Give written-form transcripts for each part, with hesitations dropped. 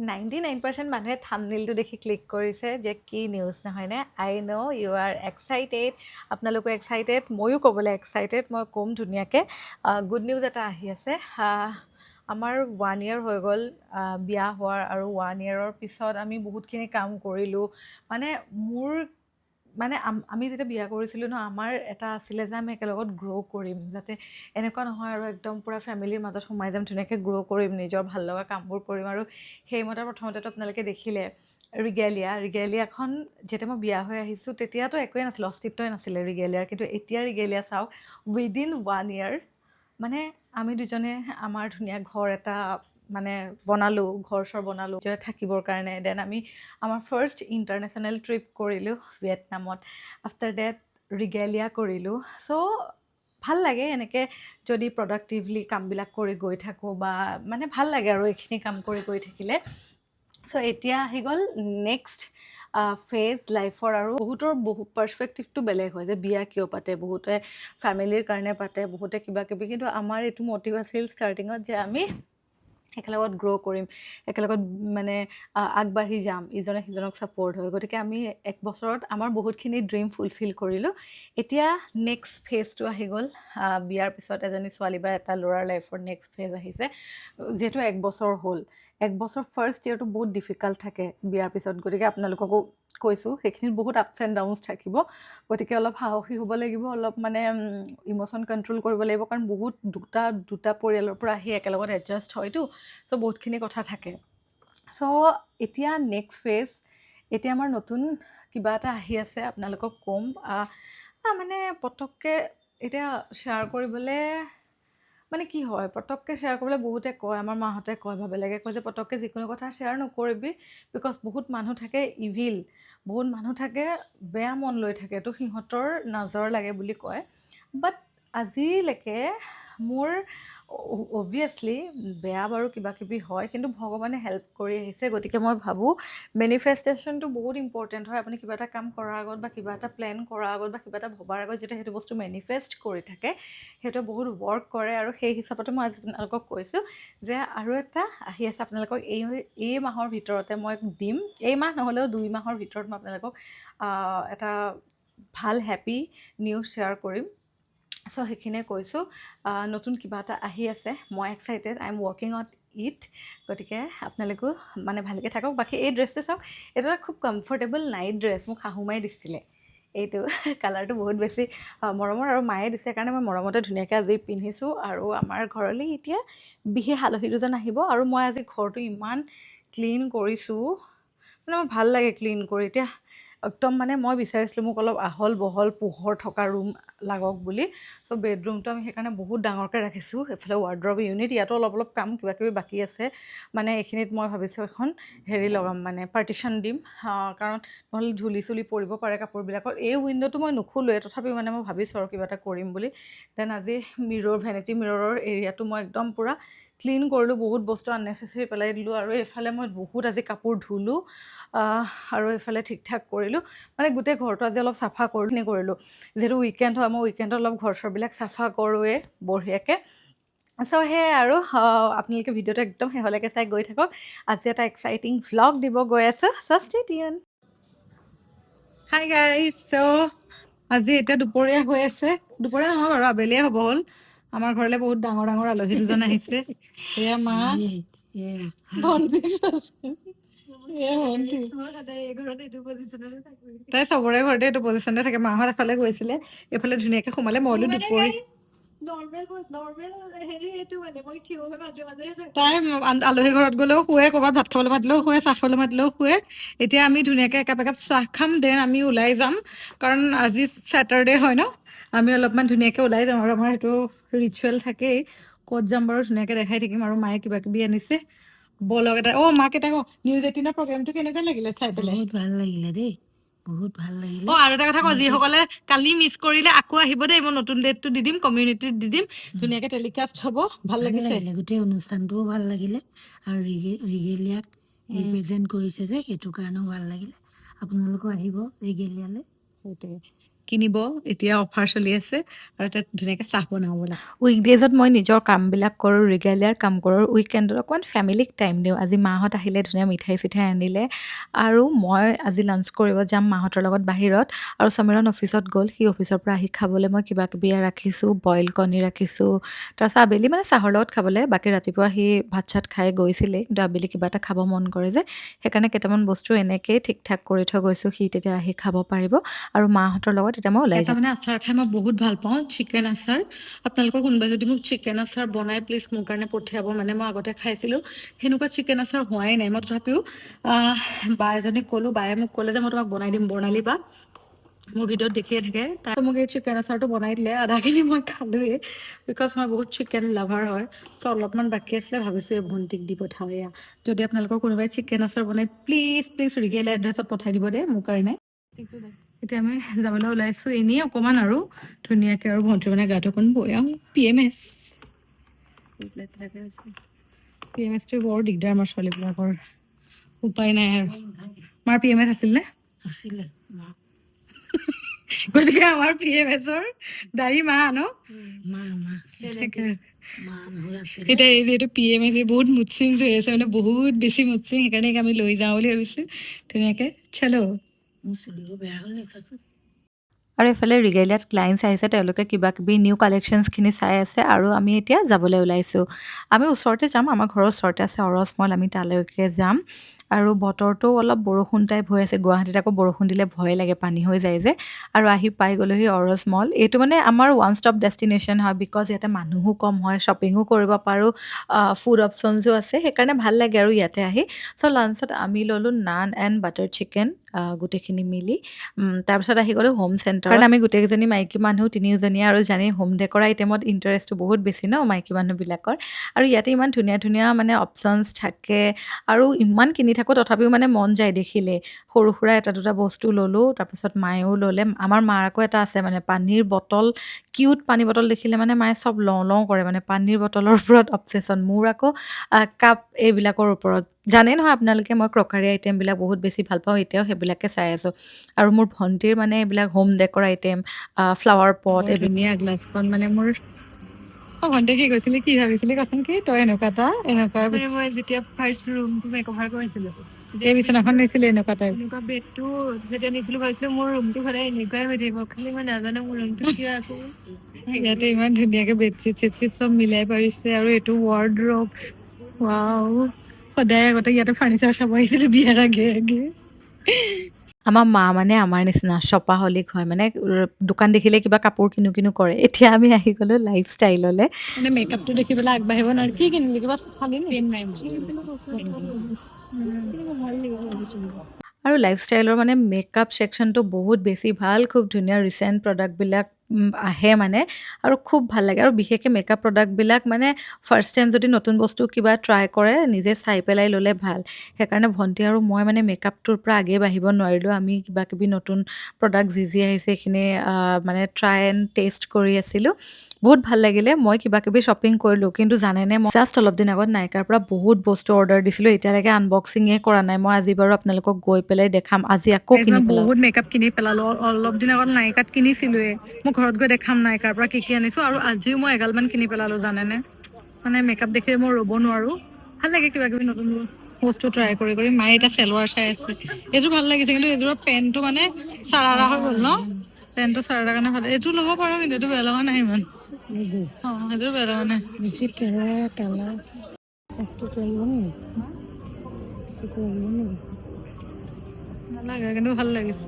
99% মানুহে থাম্বনেইলটো দেখি ক্লিক কৰিছে যে কি নিউজ নহয়নে আই ন' ইউ আৰ এক্সাইটেড আপোনালোকো এক্সাইটেড ময়ো ক'বলৈ এক্সাইটেড মই ক'ম ধুনীয়াকৈ গুড নিউজ এটা আহি আছে আমাৰ 1 year হৈ গ'ল বিয়া হোৱাৰ আৰু 1 yearৰ পিছত আমি বহুতখিনি কাম কৰিলোঁ মানে মোৰ মানে আমি যেতিয়া বিয়া কৰিছিলোঁ ন আমাৰ এটা আছিলে যে আমি একেলগত গ্ৰ' কৰিম যাতে এনেকুৱা নহয় আৰু একদম পূৰা ফেমিলিৰ মাজত সোমাই যাম ধুনীয়াকৈ গ্ৰ' কৰিম নিজৰ ভাল লগা কামবোৰ কৰিম আৰু সেইমতে প্ৰথমতেতো আপোনালোকে দেখিলে ৰিগেলিয়াখন যেতিয়া মই বিয়া হৈ আহিছোঁ তেতিয়াতো একোৱেই নাছিলে অস্তিত্বই নাছিলে ৰিগেলিয়াৰ কিন্তু এতিয়া ৰিগেলিয়া চাওক উইদিন 1 year মানে আমি দুজনে আমাৰ ধুনীয়া ঘৰ এটা মানে বনালোঁ ঘৰ চৰ বনালোঁ থাকিবৰ কাৰণে দেন আমি আমাৰ ফাৰ্ষ্ট ইণ্টাৰনেশ্যনেল ট্ৰিপ কৰিলোঁ ভিয়েটনামত আফটাৰ ডেট ৰিগেলিয়া কৰিলোঁ চ' ভাল লাগে এনেকৈ যদি প্ৰডাক্টিভলি কামবিলাক কৰি গৈ থাকোঁ বা মানে ভাল লাগে আৰু এইখিনি কাম কৰি গৈ থাকিলে চ' এতিয়া আহি গ'ল নেক্সট ফেজ লাইফৰ আৰু বহুতৰ পাৰ্চপেক্টিভটো বেলেগ হয় যে বিয়া কিয় পাতে বহুতে ফেমিলিৰ কাৰণে পাতে বহুতে কিবা কিবি কিন্তু আমাৰ এইটো মটিভ আছিল ষ্টাৰ্টিঙত যে আমি একেলগত গ্ৰ' কৰিম একেলগত মানে আগবাঢ়ি যাম ইজনে সিজনক ছাপৰ্ট হয় গতিকে আমি 1 বছৰত আমাৰ বহুতখিনি ড্ৰিম ফুলফিল কৰিলোঁ এতিয়া নেক্সট ফেজটো আহি গ'ল বিয়াৰ পিছত এজনী ছোৱালী বা এটা ল'ৰাৰ লাইফৰ নেক্সট ফেজ আহিছে যিহেতু 1 বছৰ হ'ল 1 বছৰ ফাৰ্ষ্ট ইয়েৰটো বহুত ডিফিকাল্ট থাকে বিয়াৰ পিছত গতিকে আপোনালোককো কৈছোঁ সেইখিনিত বহুত আপছ এণ্ড ডাউনছ থাকিব গতিকে অলপ সাহসী হ'ব লাগিব অলপ মানে ইম'শ্যন কণ্ট্ৰল কৰিব লাগিব কাৰণ বহুত দুটা পৰিয়ালৰ পৰা আহি একেলগত এডজাষ্ট হয়তো চ' বহুতখিনি কথা থাকে চ' এতিয়া নেক্সট ফেজ এতিয়া আমাৰ নতুন কিবা এটা আহি আছে আপোনালোকক ক'ম মানে পটককৈ এতিয়া শ্বেয়াৰ কৰিবলৈ মানে কি হয় পটককৈ শ্বেয়াৰ কৰিবলৈ বহুতে কয় আমাৰ মাহঁতে কয় বেলেগে কয় যে পটককৈ যিকোনো কথা শ্বেয়াৰ নকৰিবি বিকজ বহুত মানুহ থাকে ইভিল বহুত মানুহ থাকে বেয়া মন লৈ থাকে তো সিহঁতৰ নজৰ লাগে বুলি কয় বাট আজিলৈকে মোৰ অবভিয়াছলি বেয়া বাৰু কিবা কিবি হয় কিন্তু ভগৱানে হেল্প কৰি আহিছে গতিকে মই ভাবোঁ মেনিফেষ্টেশ্যনটো বহুত ইম্পৰ্টেণ্ট হয় আপুনি কিবা এটা কাম কৰাৰ আগত বা কিবা এটা প্লেন কৰাৰ আগত বা কিবা এটা ভবাৰ আগত যেতিয়া সেইটো বস্তু মেনিফেষ্ট কৰি থাকে সেইটোৱে বহুত ৱৰ্ক কৰে আৰু সেই হিচাপতে মই আজি আপোনালোকক কৈছোঁ যে আৰু এটা আহি আছে আপোনালোকক এই মাহৰ ভিতৰতে মই দিম এই মাহ নহ'লেও 2 মাহৰ ভিতৰত মই আপোনালোকক এটা ভাল হেপী নিউজ শ্বেয়াৰ কৰিম চ' সেইখিনিয়ে কৈছোঁ নতুন কিবা এটা আহি আছে মই excited I am working on it গতিকে আপোনালোকো মানে ভালকৈ থাকক বাকী এই ড্ৰেছটো চাওক এইটো এটা খুব কমফৰ্টেবল নাইট ড্ৰেছ মোক শাহুমাই দিছিলে এইটো কালাৰটো বহুত বেছি মৰমৰ আৰু মায়ে দিছে কাৰণে মই মৰমতে ধুনীয়াকৈ আজি পিন্ধিছোঁ আৰু আমাৰ ঘৰলৈ এতিয়া বিশেষ আলহী দুজন আহিব আৰু মই আজি ঘৰটো ইমান ক্লিন কৰিছোঁ মানে মোৰ ভাল লাগে ক্লিন কৰি এতিয়া একদম মানে মই বিচাৰিছিলোঁ মোক অলপ আহল বহল পোহৰ থকা ৰুম লাগক বুলি চ' বেডৰুমটো আমি সেইকাৰণে বহুত ডাঙৰকৈ ৰাখিছোঁ এইফালে ৱাৰ্ড্ৰব ইউনিট ইয়াতো অলপ কাম কিবা কিবি বাকী আছে মানে এইখিনিত মই ভাবিছোঁ এখন হেৰি লগাম মানে পাৰ্টিশ্যন দিম কাৰণ নহ'লে ধূলি চুলি পৰিব পাৰে কাপোৰবিলাকত এই উইণ্ডোটো মই নুখুলোৱে তথাপিও মানে মই ভাবিছোঁ আৰু কিবা এটা কৰিম বুলি দেন আজি ভেনিটি মিৰৰৰ এৰিয়াটো মই একদম পূৰা ক্লিন কৰিলোঁ বহুত বস্তু আননেচেচেৰী পেলাই দিলোঁ আৰু এইফালে মই বহুত আজি কাপোৰ ধুলোঁ আৰু এইফালে ঠিক ঠাক কৰিলোঁ মানে গোটেই ঘৰটো আজি অলপ চাফা কৰিলোঁ যিহেতু উইকেণ্ড হয় মই উইকেণ্ডত অলপ ঘৰ চৰবিলাক চাফা কৰোঁৱে বঢ়িয়াকৈ চ' সেয়াই আৰু আপোনালোকে ভিডিঅ'টো একদম শেহলৈকে চাই গৈ থাকক আজি এটা এক্সাইটিং ভ্লগ দিব গৈ আছোঁ so' stay tuned hi guys so' আজি এতিয়া দুপৰীয়া হৈ আছে দুপৰীয়া নহয় বাৰু আবেলিয়ে হ'ব হ'ল আমাৰ ঘৰলৈ বহুত ডাঙৰ ডাঙৰ আলহী দুজন আহিছে এয়া মা ভণ্টি তাই চবৰে ঘৰতে এইটো পজিশ্যনতে থাকে মাহঁত এফালে গৈছিলে এইফালে ধুনীয়াকৈ সোমালে মই বোলো দুপৰীয়া তাই আলহী ঘৰত গ'লেও শুৱে ক'ৰবাত ভাত খাবলৈ মাতিলেও শুৱে চাহ খাবলৈ মাতিলেও শুৱে এতিয়া আমি ধুনীয়াকৈ একাপ চাহ খাম দেন আমি ওলাই যাম কাৰণ আজি ছেটাৰডে হয় ন আমি অলপমান ধুনীয়াকৈ ওলাই যাম আৰু আমাৰ সেইটো ৰিচুৱেল থাকেই ক'ত যাম বাৰু ধুনীয়াকৈ দেখাই থাকিম আৰু মায়ে কিবা কিবি আনিছে বলক এটা মাক এটা নিউজ 18ৰ প্ৰগ্ৰেমটো কেনেকুৱা লাগিলে চাই পেলাই বহুত ভাল লাগিলে দেই বহুত ভাল লাগিলে আৰু এটা কথা কওঁ যিসকলে কালি মিছ কৰিলে আকৌ আহিব দেই মই নতুন ডেটটো দি দিম কমিউনিটিত দি দিম ধুনীয়াকৈ টেলিকাষ্ট হ'ব ভাল লাগিছে গোটেই অনুষ্ঠানটোও ভাল লাগিলে আৰু ৰিগেলিয়াক ৰিপ্ৰেজেণ্ট কৰিছে যে সেইটো কাৰণেও ভাল লাগিলে আপোনালোকো আহিব ৰিগেলিয়ালৈ সেইটোৱে কিনিব এতিয়া অফাৰ চলি আছে আৰু তাত ধুনীয়াকৈ চাহ বনাব লাগে উইকডেজত মই নিজৰ কামবিলাক কৰোঁ, ৰিগেলিয়াৰ কাম কৰোঁ। উইকেণ্ডত অকণমান ফেমিলিক টাইম দিওঁ। আজি মাহঁত আহিলে ধুনীয়া মিঠাই-চিঠাই আনিলে আৰু মই আজি লাঞ্চ কৰিব যাম মাহঁতৰ লগত বাহিৰত আৰু সমীৰণ অফিচত গ'ল। সি অফিচৰ পৰা আহি খাবলৈ মই কিবা-কিবি ৰাখিছোঁ, বইল কণী ৰাখিছোঁ। তাৰপাছত আবেলি মানে চাহৰ লগত খাবলৈ। বাকী ৰাতিপুৱা সি ভাত-চাত খাই গৈছিলেই, কিন্তু আবেলি কিবা এটা খাব মন কৰে যে, সেইকাৰণে কেইটামান বস্তু এনেকেই ঠিক-ঠাক কৰি থৈ গৈছোঁ। সি তেতিয়া আহি খাব পাৰিব আৰু মাহঁতৰ লগত এতিয়া মই ওলাই এটা যাম। মানে আচাৰ খাই মই বহুত ভাল পাওঁ, চিকেন আচাৰ। আপোনালোকৰ কোনোবাই যদি মোক চিকেন আচাৰ বনাই প্লিজ মোৰ কাৰণে পঠিয়াব। মানে মই আগতে খাইছিলোঁ, সেনেকুৱা চিকেন আচাৰ হোৱাই নাই। মই তথাপিও বা এজনীক ক'লোঁ, বায়ে মোক ক'লে যে মই তোমাক বনাই দিম, বৰ্ণালী বা মোৰ ভিডিঅ'ত দেখিয়ে থাকে। তাই মোক এই চিকেন আচাৰটো বনাই দিলে। আধাখিনি মই খালোঁৱেই, বিকজ মই বহুত চিকেন লাভাৰ হয়। চ' অলপমান বাকী আছিলে, ভাবিছোঁ এই ভণ্টিক দি পঠাওঁ। এয়া যদি আপোনালোকৰ কোনোবাই চিকেন আচাৰ বনাই প্লিজ প্লিজ ৰিগেল এড্ৰেছত পঠাই দিব দেই মোৰ কাৰণে। এতিয়া আমি যাবলৈ ওলাইছোঁ এনেই অকণমান আৰু ধুনীয়াকৈ আৰু ভণ্টিৰ মানে গাটো অকণ বৈ আৰু PMS PMSটো বৰ দিগদাৰ আমাৰ ছোৱালীবিলাকৰ, উপায় নাই আৰু। মাৰ PMS আছিল নে? আছিলে মা গতিকে আমাৰ PMSৰ দায়ী মা ন? মা মা তাকে। মা হৈ আছিলে। এতিয়া এই যিহেতু PMS বহুত মুচিং হৈ আছে, মানে বহুত বেছি মুচিং, সেইকাৰণে আমি লৈ যাওঁ বুলি ভাবিছোঁ ধুনীয়াকৈ। চলো। মোৰ চুলিবোৰ বেয়া হ'ল নি চাচোন। আৰু এইফালে ৰিগেলিয়াত ক্লায়েণ্টছ আহিছে, তেওঁলোকে কিবা-কিবি নিউ কালেকশ্যনছখিনি চাই আছে আৰু আমি এতিয়া যাবলৈ ওলাইছোঁ। আমি ওচৰতে যাম, আমাৰ ঘৰৰ ওচৰতে আছে অৰছ মল, আমি তালৈকে যাম। আৰু বতৰটো অলপ বৰষুণ টাইপ হৈ আছে। গুৱাহাটীত আকৌ বৰষুণ দিলে ভয় লাগে, পানী হৈ যায় যে। আৰু আহি পাই গ'লোহি অৰছ মল। এইটো মানে আমাৰ ওৱান ষ্টপ ডেষ্টিনেশ্যন হয়, বিকজ ইয়াতে মানুহো কম হয়, শ্বপিঙো কৰিব পাৰোঁ, ফুড অপশ্যনছো আছে, সেইকাৰণে ভাল লাগে আৰু ইয়াতে আহি। চ' লাঞ্চত আমি ল'লোঁ নান এণ্ড বাটাৰ চিকেন, গোটেইখিনি মিলি। তাৰপিছত আহি গ'লোঁ হোম চেণ্টাৰ, কাৰণ আমি গোটেইকেইজনী মাইকী মানুহ, তিনিওজনীয়ে আৰু জানেই হোম ডেকৰ আইটেমত ইণ্টাৰেষ্টটো বহুত বেছি ন মাইকী মানুহবিলাকৰ। আৰু ইয়াতে ইমান ধুনীয়া ধুনীয়া মানে অপশ্যনছ থাকে আৰু ইমান কিনি থাকোঁ, তথাপিও মানে মন যায় দেখিলে। সৰু-সুৰা এটা-দুটা বস্তু ল'লোঁ, তাৰপিছত মায়েও ল'লে। আমাৰ মাৰ আকৌ এটা আছে মানে পানীৰ বটল, কিউট পানী বটল দেখিলে মানে মায়ে চব লওঁ লওঁ কৰে, মানে পানীৰ বটলৰ ওপৰত অবচেছন। মোৰ আকৌ কাপ এইবিলাকৰ ওপৰত। জানেই নহয় আপোনালোকে মই ক্ৰকাৰী আইটেমবিলাক বহুত বেছি ভাল পাওঁ, এতিয়াও সেইবিলাকে চাই আছোঁ। আৰু মোৰ ভণ্টিৰ মানে এইবিলাক হোম ডেকৰ আইটেম, ফ্লাৱাৰ পট, বৰ ধুনীয়া গ্লাছখন মানে মোৰ। ভণ্টিয়ে কি কৈছিলি, কি ভাবিছিলি কচোন? কি তই এনেকুৱা মই যেতিয়া ফাৰ্ষ্ট ৰুমটো মেকঅভাৰ কৰিছিলোঁ, এই বিচনাখন নিছিলি এনেকুৱা টাইপ? এনেকুৱা বেডটো যেতিয়া নিছিলোঁ ভাবিছিলোঁ মোৰ ৰুমটো সদায় এনেকুৱাই হৈ থাকিব, খালি মই নাজানো মোৰ ৰুমটো কিয় আকৌ। ইয়াতে ইমান ধুনীয়াকে বেডশ্বীট চেডশ্বীট চব মিলাই পাৰিছে আৰু এইটো ৱাৰ্ড্ৰব। ৱাও, সদায় আগতে ইয়াতে ফাৰ্ণিচাৰ চাব আহিছিলোঁ বিয়াৰ আগে আগে। আমাৰ মা মানে আমাৰ নিচিনা শ্বপাহলিক হয়, মানে দোকান দেখিলে কিবা কাপোৰ কিনো কিনো কৰে। এতিয়া আমি আহি গ'লোঁ লাইফষ্টাইললৈ। মানে মেকআপটো দেখি পেলাই আগবাঢ়িব নোৱাৰি। কি কিনিলি, কিবা খালি নি? আৰু লাইফষ্টাইলৰ মানে মেকআপ ছেকশ্যনটো বহুত বেছি ভাল, খুব ধুনীয়া ৰিচেণ্ট প্ৰডাক্টবিলাক আহে মানে, আৰু খুব ভাল লাগে। আৰু বিশেষকৈ মেকআপ প্ৰডাক্টবিলাক মানে ফাৰ্ষ্ট টাইম যদি নতুন বস্তু কিবা ট্ৰাই কৰে, নিজে চাই পেলাই ল'লে ভাল। সেইকাৰণে ভণ্টি আৰু মই মানে মেকআপটোৰ পৰা আগে বাঢ়িব নোৱাৰিলোঁ। আমি কিবা-কিবি নতুন প্ৰডাক্ট যি আহিছে সেইখিনি মানে ট্ৰাই এণ্ড টেষ্ট কৰি আছিলোঁ। বহুত ভাল লাগিলে। মই কিবা-কিবি শ্বপিং কৰিলোঁ, কিন্তু জানেনে মই জাষ্ট অলপ দিন আগত নাইকাৰ পৰা বহুত বস্তু অৰ্ডাৰ দিছিলোঁ, এতিয়ালৈকে আনবক্সিঙে কৰা নাই। মই আজি বাৰু আপোনালোকক গৈ পেলাই দেখাম, আজি আকৌ কিনি মই পেলাম। বহুত মেকআপ কিনি পেলালোঁ। অলপ দিন আগত নাইকাত কিনিছিলোঁৱে। মই ঘৰত গৈ দেখাম নাইকাৰ পৰা কি কি আনিছোঁ। আৰু আজিও মই এগালমান কিনি পেলালোঁ জানেনে। মানে মেকআপ দেখিলে মই ৰ'ব নোৱাৰোঁ। ভাল লাগে কিবা-কিবি নতুন বস্তু ট্ৰাই কৰি কৰি। মায়ে এতিয়া চেলোৱাৰ চাই আছে। এইযোৰ ভাল লাগিছে, কিন্তু এইযোৰৰ পেণ্টটো মানে চাৰাৰা হৈ গ'ল ন? পেণ্টটো চাৰাৰা কাৰণে ভাল। এইটো ল'ব পাৰোঁ, কিন্তু এইটো বেয়া লগা নাই ইমান। সেইটো বেয়া লগা নাই। বেছি তেৰা কালাৰ চবটো কৰিব নেকি? নালাগে, কিন্তু ভাল লাগিছে।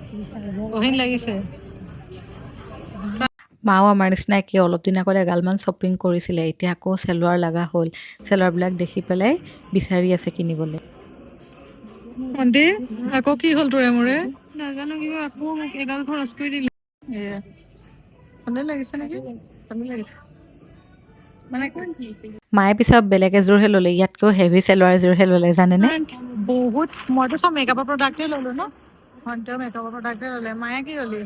কি চাইজৰ গহীন লাগিছে। মাও আমাৰ নিচিনা একে, অলপ দিন আগত এগালমান শ্বপিং কৰিছিলে, এতিয়া আকৌ চেলোৱাৰ লগা হ'ল। চেলোৱাৰবিলাক দেখি পেলাই বিচাৰি আছে কিনিবলৈ। ভণ্টি আকৌ কি হ'ল তোৰে মোৰে? নাজানো, কিবা আকৌ এগাল খৰচ কৰি দিলে। এয়া ভালে লাগিছে নেকি? ভালে লাগিছে মানে মায়ে পিছত বেলেগ এযোৰহে ল'লে, ইয়াতকৈ হেভি চেলোৱাৰ এযোৰহে ল'লে জানেনে। বহুত। মইতো চব মেকআপৰ প্ৰডাক্টে ল'লো ন। ভণ্টিও মেকআপৰ প্ৰডাক্টে ল'লে। মায়ে কি ল'লি?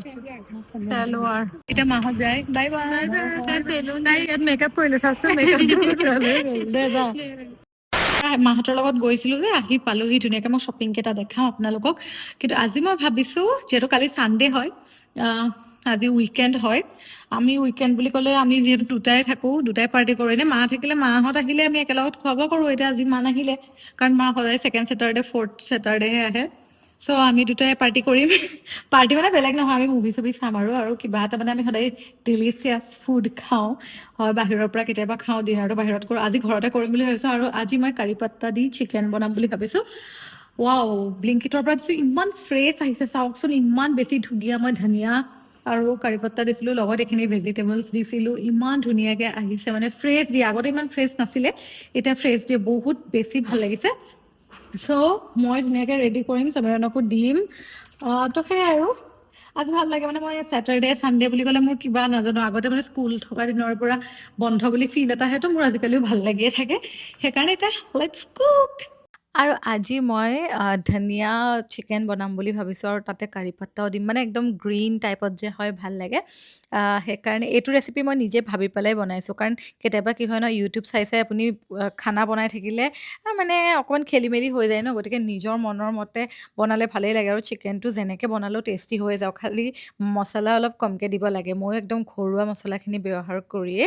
চেলোৱাৰ। এতিয়া মাহঁত যায়, বাই বাই। তাই ইয়াত মেকআপ কৰিলে চাওকচোন, মেকআপ দে যা। মাহঁতৰ লগত গৈছিলো যে আহি পালোহি ধুনীয়াকৈ মই শ্বপিং কেইটা দেখাম আপোনালোকক কিন্তু আজি মই ভাবিছোঁ যিহেতু কালি ছানডে হয় আজি উইকেণ্ড হয় আমি উইকেণ্ড বুলি ক'লে আমি যিহেতু দুটাই থাকোঁ দুটাই পাৰ্টি কৰোঁ এনে মা থাকিলে মাহঁত আহিলে আমি একেলগত খোৱা বোৱা কৰোঁ এতিয়া আজি মা নাহিলে কাৰণ মা সদায় ছেকেণ্ড ছেটাৰডে ফ'ৰ্থ ছেটাৰডেহে আহে চ' আমি দুটাই পাৰ্টি কৰিম পাৰ্টি মানে বেলেগ নহয় আমি মুভি চুভি চাম আৰু কিবা এটা মানে আমি সদায় ডিলিচিয়াছ ফুড খাওঁ হয় বাহিৰৰ পৰা কেতিয়াবা খাওঁ ডিনাৰটো বাহিৰত কৰোঁ আজি ঘৰতে কৰিম বুলি ভাবিছোঁ আৰু আজি মই কাৰি পাত্তা দি চিকেন বনাম বুলি ভাবিছোঁ ৱাও ব্লিংকিটৰ পৰা দিছোঁ ইমান ফ্ৰেছ আহিছে চাওকচোন ইমান বেছি ধুনীয়া মই ধনিয়া আৰু কাৰি পাত্তা দিছিলোঁ লগত এইখিনি ভেজিটেবলছ দিছিলোঁ ইমান ধুনীয়াকৈ আহিছে মানে ফ্ৰেছ দিয়ে আগতে ইমান ফ্ৰেছ নাছিলে এতিয়া ফ্ৰেছ দিয়ে বহুত বেছি ভাল লাগিছে চ' মই ধুনীয়াকৈ ৰেডি কৰিম সমীৰণকো দিম তো সেয়াই আৰু আজি ভাল লাগে মানে মই ছেটাৰডে ছানডে বুলি ক'লে মোৰ কিবা নাজানো আগতে মানে স্কুল থকা দিনৰ পৰা বন্ধ বুলি ফিল এটা আহেতো মোৰ আজিকালিও ভাল লাগিয়ে থাকে সেইকাৰণে এতিয়া লেটছ কুক আৰু আজি মই ধনিয়া চিকেন বনাম বুলি ভাবিছোঁ আৰু তাতে কাৰি পাত্তাও দিম মানে একদম গ্ৰীণ টাইপত যে হয় ভাল লাগে সেইকাৰণে এইটো ৰেচিপি মই নিজে ভাবি পেলাই বনাইছোঁ কাৰণ কেতিয়াবা কি হয় ন ইউটিউব চাই চাই আপুনি খানা বনাই থাকিলে মানে অকণমান খেলি মেলি হৈ যায় ন গতিকে নিজৰ মনৰ মতে বনালে ভালেই লাগে আৰু চিকেনটো যেনেকৈ বনালেও টেষ্টি হৈ যাওক খালি মছলা অলপ কমকৈ দিব লাগে ময়ো একদম ঘৰুৱা মছলাখিনি ব্যৱহাৰ কৰিয়ে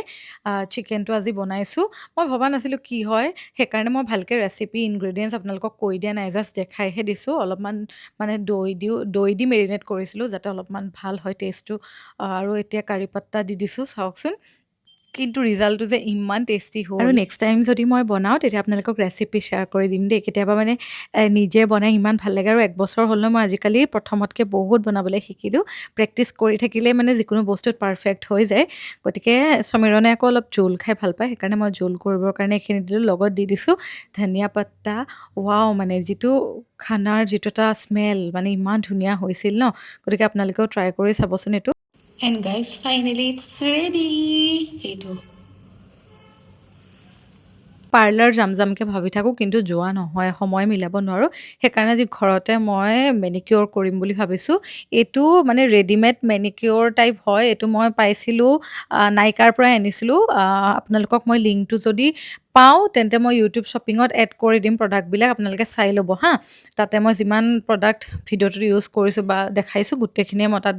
চিকেনটো আজি বনাইছোঁ মই ভবা নাছিলোঁ কি হয় সেইকাৰণে মই ভালকৈ ৰেচিপি ইনগ্ৰেডিয়েণ্টছ আপোনালোকক কৈ দিয়া নাই জাষ্ট দেখাইহে দিছোঁ অলপমান মানে দৈ দি মেৰিনেট কৰিছিলোঁ যাতে অলপমান ভাল হয় টেষ্টটো আৰু এতিয়া কাৰি পাত্তা দি দিছোঁ চাওকচোন কিন্তু ৰিজাল্টটো যে ইমান টেষ্টি হ'ল আৰু নেক্সট টাইম যদি মই বনাওঁ তেতিয়া আপোনালোকক ৰেচিপি শ্বেয়াৰ কৰি দিম দেই কেতিয়াবা মানে নিজে বনাই ইমান ভাল লাগে আৰু 1 বছৰ হ'ল ন মই আজিকালি প্ৰথমতকৈ বহুত বনাবলৈ শিকিলোঁ প্ৰেক্টিচ কৰি থাকিলে মানে যিকোনো বস্তুত পাৰফেক্ট হৈ যায় গতিকে সমীৰণে আকৌ অলপ জোল খাই ভাল পায় সেইকাৰণে মই জোল কৰিবৰ কাৰণে এইখিনি দিলোঁ লগত দি দিছোঁ ধনিয়া পাত্তা ৱাও মানে যিটো খানাৰ যিটো এটা স্মেল মানে ইমান ধুনীয়া হৈছিল ন গতিকে আপোনালোকেও ট্ৰাই কৰি চাবচোন এইটো and guys finally it's ready সেইটো পাৰ্লাৰ যামকে ভাবি থাকোঁ কিন্তু যোৱা নহয় সময় মিলাব নোৱাৰোঁ সেইকাৰণে আজি ঘৰতে মই মেনিকিয়ৰ কৰিম বুলি ভাবিছোঁ এইটো মানে ৰেডিমেড মেনিকিয়ৰ টাইপ হয় এইটো মই পাইছিলোঁ নাইকাৰ পৰাই আনিছিলোঁ আপোনালোকক মই লিংকটো যদি পাওঁ তেন্তে মই ইউটিউব শ্বপিঙত এড কৰি দিম প্ৰডাক্টবিলাক আপোনালোকে চাই ল'ব হা তাতে মই যিমান প্ৰডাক্ট ভিডিঅ'টোত ইউজ কৰিছোঁ বা দেখাইছোঁ গোটেইখিনিয়ে মই তাত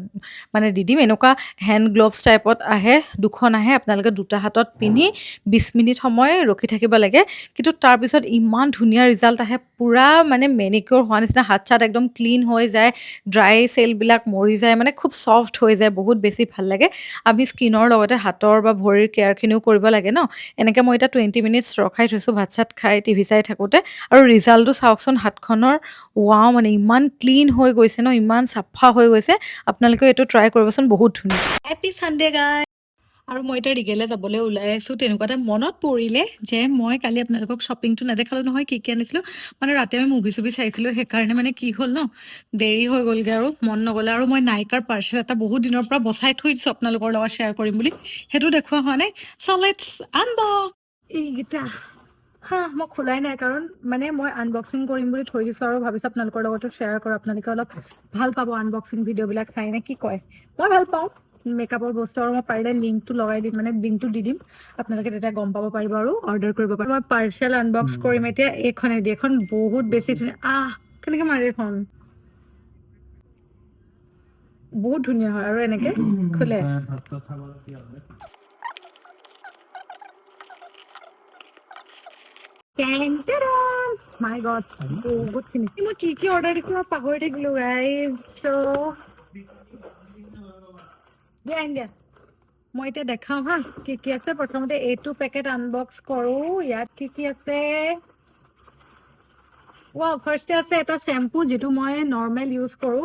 মানে দি দিম এনেকুৱা হেণ্ড গ্ল'ভছ টাইপত আহে দুখন আহে আপোনালোকে দুটা হাতত পিন্ধি 20 মিনিট সময় ৰখি থাকিব লাগে কিন্তু তাৰপিছত ইমান ধুনীয়া ৰিজাল্ট আহে পূৰা মানে মেনিকিয়ৰ হোৱা নিচিনা হাত চাত একদম ক্লিন হৈ যায় ড্ৰাই চেলবিলাক মৰি যায় মানে খুব ছফ্ট হৈ যায় বহুত বেছি ভাল লাগে আমি স্কিনৰ লগতে হাতৰ বা ভৰিৰ কেয়াৰখিনিও কৰিব লাগে ন এনেকৈ মই এতিয়া 20 মিনিটছ ৰখাই থৈছোঁ ভাত চাত খাই টিভি চাই থাকোঁতে আৰু ৰিজাল্টটো চাওকচোন হাতখনৰ ৱাও মানে ইমান ক্লিন হৈ গৈছে ন ইমান চাফা হৈ গৈছে আপোনালোকেও এইটো ট্ৰাই কৰিবচোন বহুত ধুনীয়া হেপী ছানডে গাই আৰু মই এতিয়া ৰিগেলে যাবলৈ ওলাই আছোঁ তেনেকুৱা এটা মনত পৰিলে যে মই কালি আপোনালোকক শ্বপিংটো নেদেখালোঁ নহয় কি আনিছিলোঁ মানে ৰাতি আমি মুভি চুভি চাইছিলোঁ সেইকাৰণে মানে কি হ'ল ন দেৰি হৈ গ'লগৈ আৰু মন নগ'লে আৰু মই নাইকাৰ পাৰ্চেল এটা বহুত দিনৰ পৰা বচাই থৈ দিছোঁ আপোনালোকৰ লগত শ্বেয়াৰ কৰিম বুলি সেইটো দেখুওৱা হোৱা নাই চ' লেটছ আনবক্স এইকেইটা হা মই খোলাই নাই কাৰণ মানে মই আনবক্সিং কৰিম বুলি থৈ দিছোঁ আৰু ভাবিছোঁ আপোনালোকৰ লগতো শ্বেয়াৰ কৰোঁ আপোনালোকে অলপ ভাল পাব আনবক্সিং ভিডিঅ'বিলাক চাই নে কি কয় মই ভাল পাওঁ মেকআপৰ বস্তু আৰু মই পাৰিলে লিংকটো লগাই দিম মানে লিংকটো দি দিম আপোনালোকে তেতিয়া গম পাব পাৰিব আৰু অৰ্ডাৰ কৰিব পাৰিব মই পাৰ্চেল আনবক্স কৰিম এতিয়া এইখনেদি এখন বহুত বেছি ধুনীয়া কেনেকৈ মাৰে এখন বহুত ধুনীয়া হয় আৰু এনেকৈ খোলে মাই গড বহুতখিনি মই কি অৰ্ডাৰ দিছোঁ মই পাহৰি থাকিলোঁ গাইজ দিয়া দিয়া মই এতিয়া দেখাওঁ হা কি আছে প্ৰথমতে এইটো পেকেট আনবক্স কৰোঁ ইয়াত কি আছে ফাৰ্ষ্টে আছে এটা শ্বেম্পু যিটো মই নৰ্মেল ইউজ কৰোঁ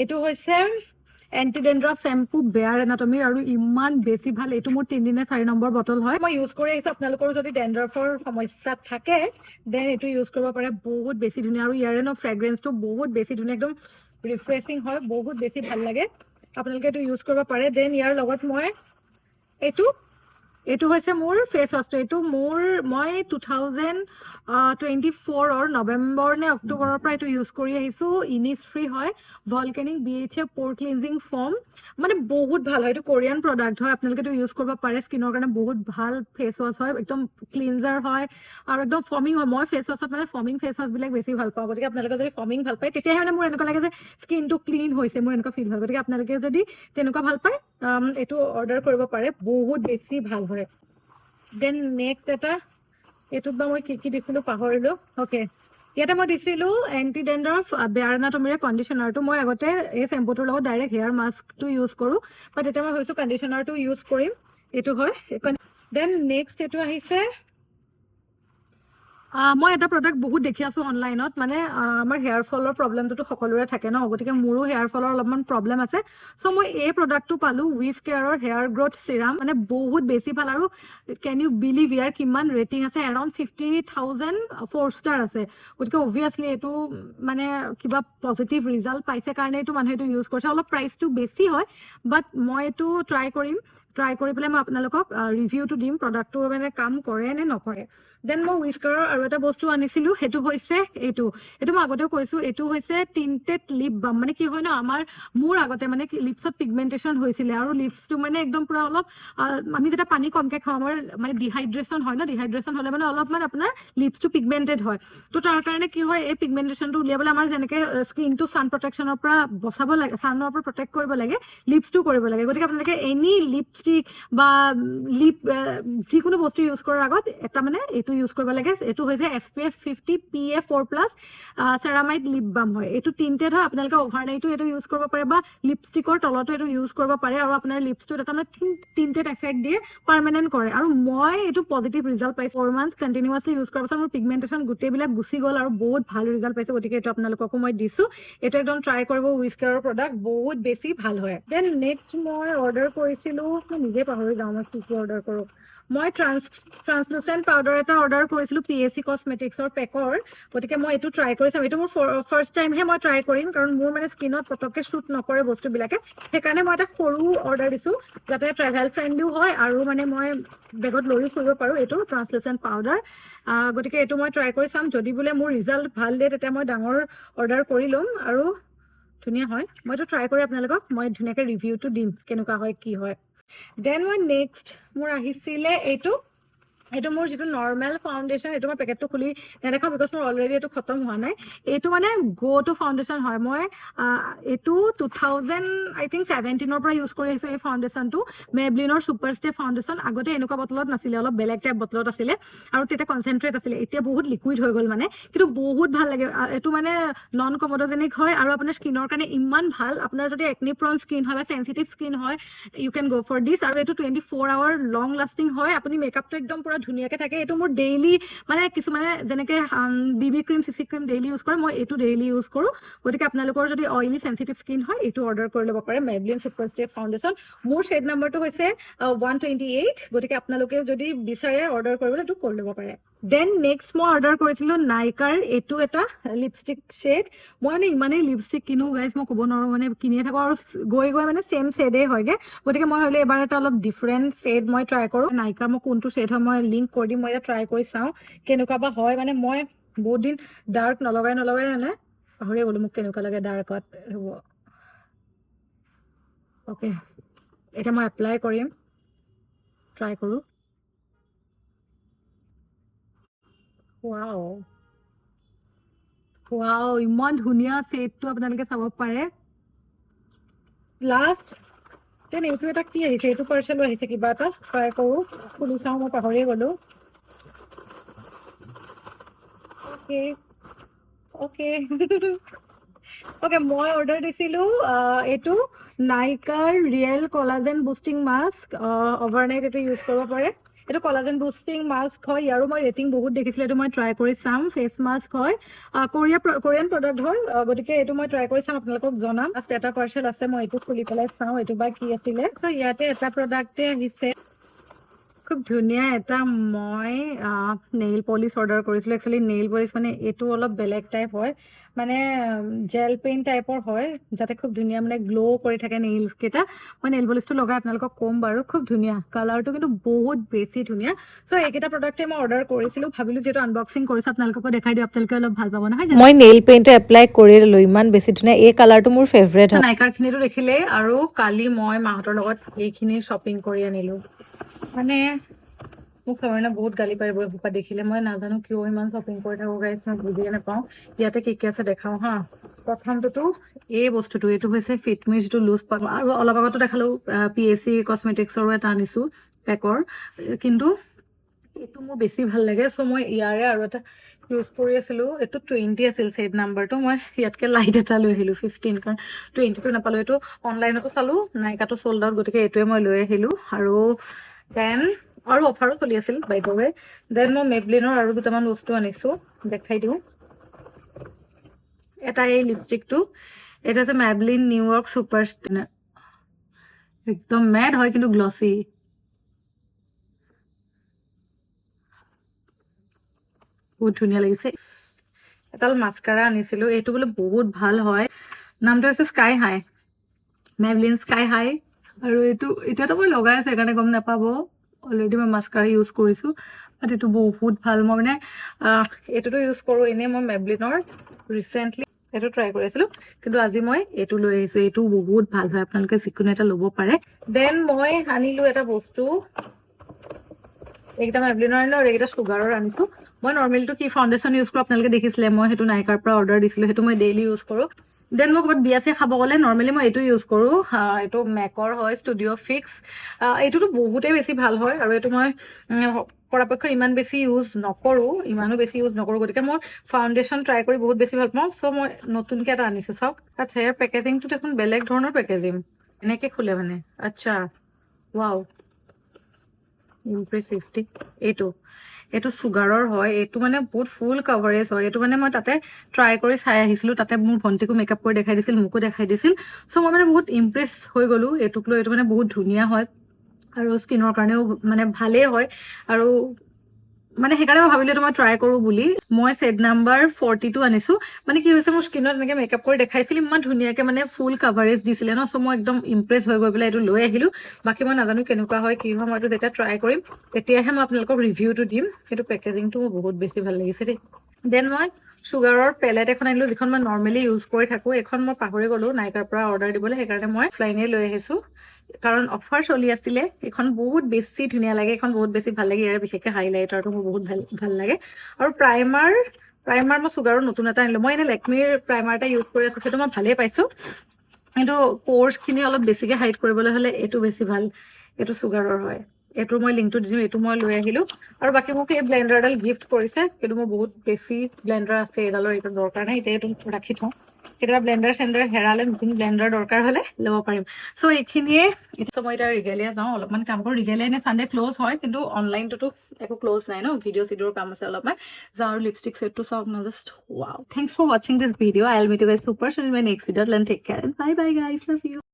এইটো হৈছে এণ্টি ডেণ্ড্ৰাফ শ্বেম্পু বেয়াৰ এনাটমিৰ আৰু ইমান বেছি ভাল এইটো মোৰ 3 নে 4 নম্বৰ বটল হয় মই ইউজ কৰি আহিছোঁ আপোনালোকৰো যদি ডেণ্ড্ৰাফৰ সমস্যা থাকে দেন এইটো ইউজ কৰিব পাৰে বহুত বেছি ধুনীয়া আৰু ইয়াৰে ফ্ৰেগ্ৰেঞ্চটো বহুত বেছি ধুনীয়া একদম ৰিফ্ৰেছিং হয় বহুত বেছি ভাল লাগে আপোনালোকে এইটো ইউজ কৰিব পাৰে দেন ইয়াৰ লগত মই এইটো এইটো হৈছে মোৰ ফেচ ৱাছটো। এইটো মই 2024 নৱেম্বৰ নে অক্টোবৰৰ পৰা এইটো ইউজ কৰি আহিছোঁ। ইনিছ ফ্ৰী হয়, ভলকেনিক BHA প'ৰ ক্লিনজিং ফ'ম, মানে বহুত ভাল হয়। এইটো কোৰিয়ান প্ৰডাক্ট হয়, আপোনালোকে এইটো ইউজ কৰিব পাৰে। স্কিনৰ কাৰণে বহুত ভাল ফেচ ৱাছ হয়, একদম ক্লিনজাৰ হয় আৰু একদম ফমিং হয়। মই ফেচ ৱাছত মানে ফমিং ফেচ ৱাছবিলাক বেছি ভাল পাওঁ, গতিকে আপোনালোকে যদি ফমিং ভাল পায় তেতিয়াহে মানে মোৰ এনেকুৱা লাগে যে স্কিনটো ক্লিন হৈছে, মোৰ এনেকুৱা ফিল হয়। গতিকে আপোনালোকে যদি তেনেকুৱা ভাল পায় এইটো অৰ্ডাৰ কৰিব পাৰে, বহুত বেছি ভাল হয়। দেন নেক্সট এইটোত বা মই কি দিছিলোঁ পাহৰিলোঁ। অ'কে, ইয়াতে মই দিছিলোঁ এণ্টি ডেণ্ড্ৰাফ বেয়াৰ এনাটমিৰে কণ্ডিশ্যনাৰটো। মই আগতে এই চেম্পুটোৰ লগত ডাইৰেক্ট হেয়াৰ মাস্কটো ইউজ কৰোঁ, বাট এতিয়া মই ভাবিছোঁ কণ্ডিশ্যনাৰটো ইউজ কৰিম। এইটো হয়। দেন নেক্সট এইটো আহিছে, মই এটা প্ৰডাক্ট বহুত দেখি আছোঁ অনলাইনত, মানে আমাৰ হেয়াৰ ফলৰ প্ৰব্লেমটোতো সকলোৰে থাকে ন, গতিকে মোৰো হেয়াৰ ফলৰ অলপমান প্ৰব্লেম আছে। চ' মই এই প্ৰডাক্টটো পালোঁ, উইজ কেয়াৰৰ হেয়াৰ গ্ৰ'থ চিৰাম, মানে বহুত বেছি ভাল। আৰু কেন ইউ বিলিভ ইয়াৰ কিমান ৰেটিং আছে, এৰাউণ্ড 50,000 4 ষ্টাৰ আছে। গতিকে অবভিয়াছলি এইটো মানে কিবা পজিটিভ ৰিজাল্ট পাইছে কাৰণে এইটো মানুহে এইটো ইউজ কৰিছে। অলপ প্ৰাইচটো বেছি হয়, বাট মই এইটো ট্ৰাই কৰিম। ট্ৰাই কৰি পেলাই মই আপোনালোকক ৰিভিউটো দিম, প্ৰডাক্টটো মানে কাম কৰে নে নকৰে। দেন মই উইস্কাৰৰ আৰু এটা বস্তু আনিছিলোঁ, সেইটো হৈছে এইটো মই আগতেও কৈছোঁ, এইটো হৈছে টিণ্টেড লিপ বাম। মানে কি হয় ন, মোৰ আগতে মানে লিপছত পিগমেণ্টেশ্যন হৈছিলে আৰু লিপছটো মানে একদম পুৰা অলপ আমি যেতিয়া পানী কমকৈ খাওঁ, আমাৰ মানে ডিহাইড্ৰেশ্যন হয় ন, ডিহাইড্ৰেশ্যন হ'লে মানে অলপমান আপোনাৰ লিপছটো পিগমেণ্টেড হয়। তো তাৰ কাৰণে কি হয়, এই পিগমেণ্টেশ্যনটো উলিয়াবলৈ আমাৰ যেনেকৈ স্কিনটো ছান প্ৰটেকশ্যনৰ পৰা বচাব লাগে, ছানৰ পৰা প্ৰটেক্ট কৰিব লাগে, লিপছটো কৰিব লাগে। গতিকে আপোনালোকে এনি লিপষ্টিক বা যিকোনো বস্তু ইউজ কৰাৰ আগত এটা মানে এইটো ইউজ কৰিব লাগে। এইটো হৈছে SPF 50 PA4+ ceramide lip balm হয়। এইটো টিণ্টেড হয়, আপোনালোকে অভাৰনাইটো এইটো ইউজ কৰিব পাৰে বা লিপষ্টিকৰ তলতো এইটো ইউজ কৰিব পাৰে, আৰু আপোনাৰ লিপছটোত এটা মানে টিণ্টেড এফেক্ট দিয়ে, পাৰ্মানেণ্ট কৰে। আৰু মই এইটো পজিটিভ ৰিজাল্ট পাইছোঁ। 4 মান্থছ কণ্টিনিউৱাছলি ইউজ কৰাৰ পাছত মোৰ পিগমেণ্টেশ্যন গোটেইবিলাক গুচি গ'ল আৰু বহুত ভাল ৰিজাল্ট পাইছোঁ। গতিকে এইটো আপোনালোককো মই দিছোঁ, এইটো একদম ট্ৰাই কৰিব, উইজ কেয়াৰৰ প্ৰডাক্ট বহুত বেছি ভাল হয়। দেন নেক্সট মই অৰ্ডাৰ কৰিছিলোঁ, মই নিজে পাহৰি যাওঁ মই কি অৰ্ডাৰ কৰোঁ। মই ট্ৰান্সলুচেণ্ট পাউডাৰ এটা অৰ্ডাৰ কৰিছিলোঁ PAC কছমেটিক্সৰ পেকৰ। গতিকে মই এইটো ট্ৰাই কৰি চাম। এইটো মোৰ ফাৰ্ষ্ট টাইমহে মই ট্ৰাই কৰিম, কাৰণ মোৰ মানে স্কিনত পটককৈ শ্বুট নকৰে বস্তুবিলাকে। সেইকাৰণে মই এটা সৰু অৰ্ডাৰ দিছোঁ, যাতে ট্ৰেভেল ফ্ৰেণ্ডলিও হয় আৰু মানে মই বেগত লৈও ফুৰিব পাৰোঁ। এইটো ট্ৰান্সলুচেণ্ট পাউডাৰ, গতিকে এইটো মই ট্ৰাই কৰি চাম। যদি বোলে মোৰ ৰিজাল্ট ভাল দিয়ে, তেতিয়া মই ডাঙৰ অৰ্ডাৰ কৰি ল'ম আৰু ধুনীয়া হয়। মই এইটো ট্ৰাই কৰি আপোনালোকক মই ধুনীয়াকৈ ৰিভিউটো দিম, কেনেকুৱা হয় কি হয়। দেন মই নেক্সট মোৰ আহিছিলে এইটো মোৰ যিটো নৰ্মেল ফাউণ্ডেশ্যন, এইটো মই পেকেটটো খুলি নেদেখাওঁ, বিকজ মোৰ অলৰেডি এইটো খতম হোৱা নাই। এইটো মানে গ' টু ফাউণ্ডেশ্যন হয়। মই এইটো 2017 পৰা ইউজ কৰি আহিছোঁ এই ফাউণ্ডেশ্যনটো, মেবলিনৰ ছুপাৰ ষ্টে ফাউণ্ডেশ্যন। আগতে এনেকুৱা বটলত নাছিলে, অলপ বেলেগ টাইপ বটলত আছিলে আৰু তেতিয়া কনচেনট্ৰেট আছিলে। এতিয়া বহুত লিকুইড হৈ গ'ল মানে, কিন্তু বহুত ভাল লাগে। এইটো মানে নন কমডোজেনিক হয় আৰু আপোনাৰ স্কিনৰ কাৰণে ইমান ভাল। আপোনাৰ যদি একনি প্ৰন স্কিন হয় বা চেঞ্চিটিভ স্কিন হয়, ইউ কেন গ' ফৰ দিছ। আৰু এইটো 24 আৱাৰ লং লাষ্টিং হয়, আপুনি মেকআপটো একদম পুৰা ধুনীয়াকৈ থাকে। এইটো মোৰ ডেইলি, মানে কিছুমানে যেনেকৈ BB cream CC cream daily use কৰে, মই এইটো ডেইলি ইউজ কৰোঁ। গতিকে আপোনালোকৰ যদি অইলি চেঞ্চিটিভ স্কিন হয়, এইটো অৰ্ডাৰ কৰি ল'ব পাৰে, মেবলিন ছুপাৰ ষ্টে ফাউণ্ডেশ্যন। মোৰ শ্বেড নাম্বাৰটো হৈছে 128, গতিকে আপোনালোকে যদি বিচাৰে অৰ্ডাৰ কৰিবলৈ এইটো কৰি ল'ব পাৰে। দেন নেক্সট মই অৰ্ডাৰ কৰিছিলোঁ নাইকাৰ এইটো এটা লিপষ্টিক শ্বেড। মই মানে ইমানেই লিপষ্টিক কিনো গাইজ, মই ক'ব নোৱাৰোঁ, মানে কিনিয়ে থাকোঁ আৰু গৈ মানে ছেম শ্বেডেই হয়গৈ। গতিকে মই ভাবিলোঁ এবাৰ এটা অলপ ডিফাৰেণ্ট শ্বেড মই ট্ৰাই কৰোঁ। নাইকাৰ মই কোনটো শ্বেড হয় মই লিংক কৰি দিম, মই এতিয়া ট্ৰাই কৰি চাওঁ কেনেকুৱা বা হয়। মানে মই বহুত দিন ডাৰ্ক নলগাই মানে পাহৰিয়ে গ'লোঁ মোক কেনেকুৱা লাগে ডাৰ্কত। হ'ব, অ'কে, এতিয়া মই এপ্লাই কৰিম, ট্ৰাই কৰোঁ। ৱাও, ইমান ধুনীয়া শ্বেডটো আপোনালোকে চাব পাৰে। লাষ্ট দেন এইটো এটা কি আহিছে, এইটো পাৰ্চেলো আহিছে কিবা এটা, ট্ৰাই কৰোঁ, খুলি চাওঁ, মই পাহৰিয়ে গ'লোঁ। অ'কে অ'কে, মই অৰ্ডাৰ দিছিলোঁ এইটো নাইকাৰ real collagen boosting mask. Overnight এইটো ইউজ কৰিব পাৰে। এইটো কলাজেন বুষ্টিং মাস্ক হয়, ইয়াৰো মই ৰেটিং বহুত দেখিছিলোঁ, এইটো মই ট্ৰাই কৰি চাম। ফেচ মাস্ক হয়, কোৰিয়ান প্ৰডাক্ট হয়, গতিকে এইটো মই ট্ৰাই কৰি চাম, আপোনালোকক জনাম। লাষ্ট এটা পাৰ্চেল আছে, মই এইটো খুলি পেলাই চাওঁ এইটো বা কি আছিলে। চ' ইয়াতে এটা প্ৰডাক্টে আহিছে, খুব ধুনীয়া এটা মই নেইল পলিচ অৰ্ডাৰ কৰিছিলোঁ। একচুৱেলি নেইল পলিচ মানে এইটো অলপ বেলেগ টাইপ হয়, মানে জেল পেইণ্ট টাইপৰ হয়, যাতে খুব ধুনীয়া মানে গ্ল' কৰি থাকে নেইলছকেইটা। মই নেইল পলিচটো লগাই আপোনালোকক ক'ম বাৰু, খুব ধুনীয়া, কালাৰটো কিন্তু বহুত বেছি ধুনীয়া। চ' এইকেইটা প্ৰডাক্টে মই অৰ্ডাৰ কৰিছিলোঁ, ভাবিলোঁ যিহেতু আনবক্সিং কৰিছোঁ আপোনালোককো দেখাই দিওঁ, আপোনালোকে অলপ ভাল পাব নহয় জানো। মই নেইল পেইণ্টটো এপ্লাই কৰি ল'লোঁ, ইমান বেছি ধুনীয়া, এই কালাৰটো মোৰ ফেভৰেট হয়। নাইকাৰখিনিতো দেখিলেই, আৰু কালি মই মাহঁতৰ লগত এইখিনি শ্বপিং কৰি আনিলোঁ। মানে মোক চবৰে বহুত গালি পাৰিব এইসোপা দেখিলে, মই নাজানো কিয় ইমান শ্বপিং কৰি থাকোঁ গাইছ, মই বুজিয়ে নাপাওঁ। ইয়াতে কি কি আছে দেখাওঁ হা। প্ৰথমটোতো এই বস্তুটো, এইটো হৈছে ফিটমি যিটো লুজ পাম, আৰু অলপ আগতো দেখালোঁ PAC কছমেটিক্সৰো এটা আনিছোঁ পেকৰ, কিন্তু এইটো মোৰ বেছি ভাল লাগে। চ' মই ইয়াৰে আৰু এটা ইউজ কৰি আছিলোঁ, এইটো 20 আছিল ছেট নাম্বাৰটো, মই ইয়াতকৈ লাইট এটা লৈ আহিলোঁ 15, কাৰণ 20টো নাপালোঁ। এইটো অনলাইনতো চালোঁ, নাইকাটো চ'ল্ড আউট, গতিকে এইটোৱে মই লৈ আহিলোঁ। আৰু দেন আৰু অফাৰো চলি আছিল বাই দ্য ৱে। দেন মই মেবলিনৰ আৰু দুটামান বস্তু আনিছোঁ, দেখাই দিওঁ। এটা এই লিপষ্টিকটো, এটা আছে মেবলিন নিউয়ৰ্ক ছুপাৰ, একদম মেড হয় কিন্তু গ্লছি। বহুত ধুনীয়া লাগিছে। এডাল মাস্কাৰা আনিছিলোঁ, এইটো বোলে বহুত ভাল হয়, নামটো হৈছে স্কাই হাই, মেবলিন স্কাই হাই। আৰু এইটো এতিয়াতো মই লগাই আছোঁ, সেইকাৰণে গম নাপাব, অলৰেডি মই মাস্কাৰা ইউজ কৰিছোঁ, বাট এইটো বহুত ভাল। মই মানে এইটোতো ইউজ কৰোঁ এনেই, মই মেবলিনৰ ৰিচেণ্টলি এইটো ট্ৰাই কৰি আছিলোঁ, কিন্তু আজি মই এইটো লৈ আহিছোঁ, এইটো বহুত ভাল হয়, আপোনালোকে যিকোনো এটা ল'ব পাৰে। দেন মই আনিলোঁ এটা বস্তু, এইকেইটা মেবলিনৰ আনিলোঁ আৰু এইকেইটা চুগাৰৰ আনিছোঁ। মই নৰ্মেলিটো কি ফাউণ্ডেশ্যন ইউজ কৰোঁ আপোনালোকে দেখিছিলে, মই সেইটো নাইকাৰ পৰা অৰ্ডাৰ দিছিলোঁ, সেইটো মই ডেইলি ইউজ কৰোঁ। দেন মই ক'ৰবাত বিয়া চিয়া খাব গ'লে নৰ্মেলি মই এইটো ইউজ কৰোঁ, এইটো মেকৰ হয়, ষ্টুডিঅ' ফিক্স। এইটোতো বহুতেই বেছি ভাল হয়, আৰু এইটো মই পৰাপক্ষত ইমান বেছি ইউজ নকৰোঁ, ইমানো বেছি ইউজ নকৰোঁ, গতিকে মই ফাউণ্ডেশ্যন ট্ৰাই কৰি বহুত বেছি ভাল পাওঁ। চ' মই নতুনকৈ এটা আনিছোঁ, চাওক। আচ্ছা, ইয়াৰ পেকেজিংটো দেখোন বেলেগ ধৰণৰ পেকেজিং, এনেকৈ খোলে মানে। আচ্ছা, ৱাও, ইমপ্ৰেছিভ। এইটো চুগাৰৰ হয়, এইটো মানে বহুত ফুল কাভাৰেজ হয়। এইটো মানে মই তাতে ট্ৰাই কৰি চাই আহিছিলোঁ, তাতে মোৰ ভণ্টিকো মেকআপ কৰি দেখাই দিছিল, মোকো দেখাই দিছিল। চ' মই মানে বহুত ইমপ্ৰেছ হৈ গ'লোঁ এইটোক লৈ। এইটো মানে বহুত ধুনীয়া হয়, আৰু স্কিনৰ কাৰণেও মানে ভালেই হয়, আৰু মানে সেইকাৰণে মই ভাবিলোঁ এইটো মই ট্ৰাই কৰোঁ বুলি। মই ছেট নাম্বাৰ 42 আনিছোঁ। মানে কি হৈছে, মোৰ স্কিনত এনেকৈ মেকআপ কৰি দেখাইছিল, ইমান ধুনীয়াকৈ মানে ফুল কাভাৰেজ দিছিলে ন, চ' মই একদম ইমপ্ৰেছ হৈ গৈ পেলাই এইটো লৈ আহিলোঁ। বাকী মই নাজানো কেনেকুৱা হয় কি হয়, মই এইটো যেতিয়া ট্ৰাই কৰিম তেতিয়াহে মই আপোনালোকক ৰিভিউটো দিম। সেইটো পেকেজিংটো মোৰ বহুত বেছি ভাল লাগিছে দেই। দেন মই চুগাৰৰ পেলেট এখন আনিলোঁ, যিখন মই নৰ্মেলি ইউজ কৰি থাকোঁ। এইখন মই পাহৰি গ'লোঁ নাইকাৰ পৰা অৰ্ডাৰ দিবলৈ, সেইকাৰণে মই অফলাইনে লৈ আহিছোঁ, কাৰণ অফাৰ চলি আছিলে। এইখন বহুত বেছি ধুনীয়া লাগে, এইখন বহুত বেছি ভাল লাগে, ইয়াৰ বিশেষকৈ হাইলাইটাৰটো মোৰ বহুত ভাল লাগে। আৰু প্ৰাইমাৰ মই চুগাৰৰ নতুন এটা আনিলোঁ। মই এনেই লেকমিৰ প্ৰাইমাৰ এটা ইউজ কৰি আছোঁ, সেইটো মই ভালেই পাইছোঁ, কিন্তু প'ৰ্ছখিনি অলপ বেছিকৈ হাইড কৰিবলৈ হ'লে এইটো বেছি ভাল। এইটো চুগাৰৰ হয়, এইটোৰ মই লিংকটো দিম, এইটো মই লৈ আহিলোঁ। আৰু বাকী মোক এই ব্লেণ্ডাৰডাল গিফ্ট কৰিছে, কিন্তু মোৰ বহুত বেছি ব্লেণ্ডাৰ আছে, এইডালৰ এইটো দৰকাৰ নাই, এতিয়া এইটো ৰাখি থওঁ, কেতিয়াবা ব্লেণ্ডাৰ চেণ্ডাৰ হেৰালে নতুন ব্লেণ্ডাৰ দৰকাৰ হ'লে ল'ব পাৰিম। চ' এইখিনিয়ে। এতিয়া মই এতিয়া ৰিগেলিয়া যাওঁ, অলপমান কাম কৰোঁ। ৰিগেলিয়া এনে চানডে ক্ল'জ হয়, কিন্তু অনলাইনটোতো একো ক্ল'জ নাই ন, ভিডিঅ' চিডিঅ'ৰ কাম আছে অলপমান। যাওঁ আৰু লিপষ্টিক ছেটটো চাওক ন, জাষ্ট ৱাও। থেংকছ ফৰ ৱাচিং this video'. I will meet you guys super soon in my next video'. Take care and bye bye guys, love U.